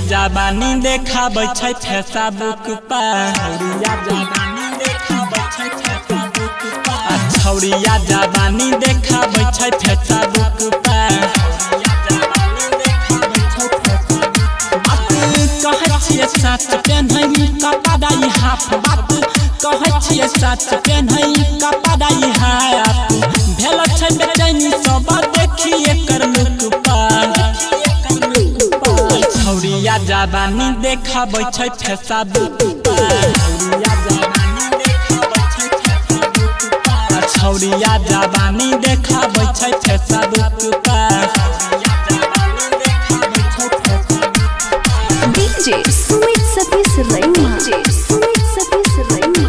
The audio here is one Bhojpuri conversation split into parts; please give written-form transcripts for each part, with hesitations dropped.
जवानी देखाबै छै फेसबुक पर छौरिया जवानी देखाबै छै फेसबुक पर छौरिया जवानी देखाबै छै फेसबुक पर कहै छियै सच पेन्है कपड़ा हाफ बात कहै छियै सच पेन्है कपड़ा हाफ भेल छै बेचैनी सब देखी एकर मुख पर छौरिया जवानी देखाबै छै फेसबुक पर छौरिया जवानी देखाबै छै फेसबुक पर DJ Sweet Sapis Raima Sweet Sapis Raima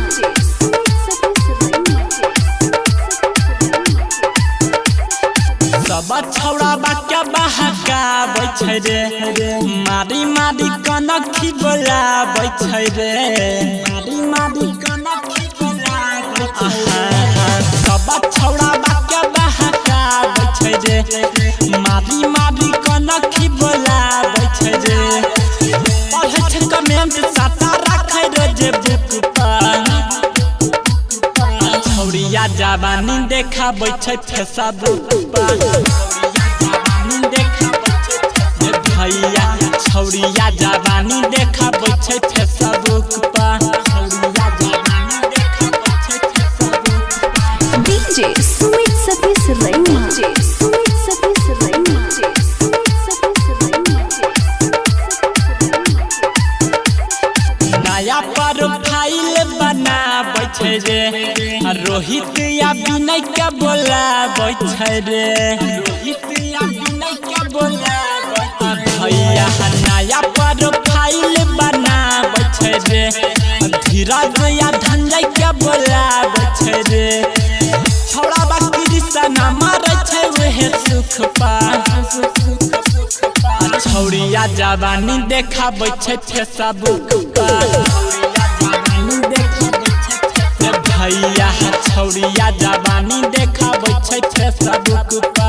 सब छौड़ा बाक्या बहकाबै छै रे मारी मारी कनखी बोलाबै छै रे मारी मारी कनखी बोलाबै छै सब छौड़ा बाक्या बहकाबै छै रे मारी मारी कनखी बोलाबै छै रे पढ़ै छै कमेंट साता राखै रोज बुक पर छौरिया जवानी देखाबै छै फेसबुक पर भैया छौरिया जवानी देखाबै छै फेसबुक पर DJ Sweet Sapis Raima Sweet Sapis Raima नया प्रोफाइल बनाबै छै रे रोहित या विनय के बोलाबै छै रे रोहित या विनय के बोलाबै भैया नया प्रोफाइल बनाबै छै रे धीरज या धनजय के बोलाबै छै रे छौड़ा बाकी सना मारै छै ओहे सुख पर छौरिया जवानी देखाबै छै फेसबुक पर भैया छौरिया जवानी देखाबै छै फेसबुक पर।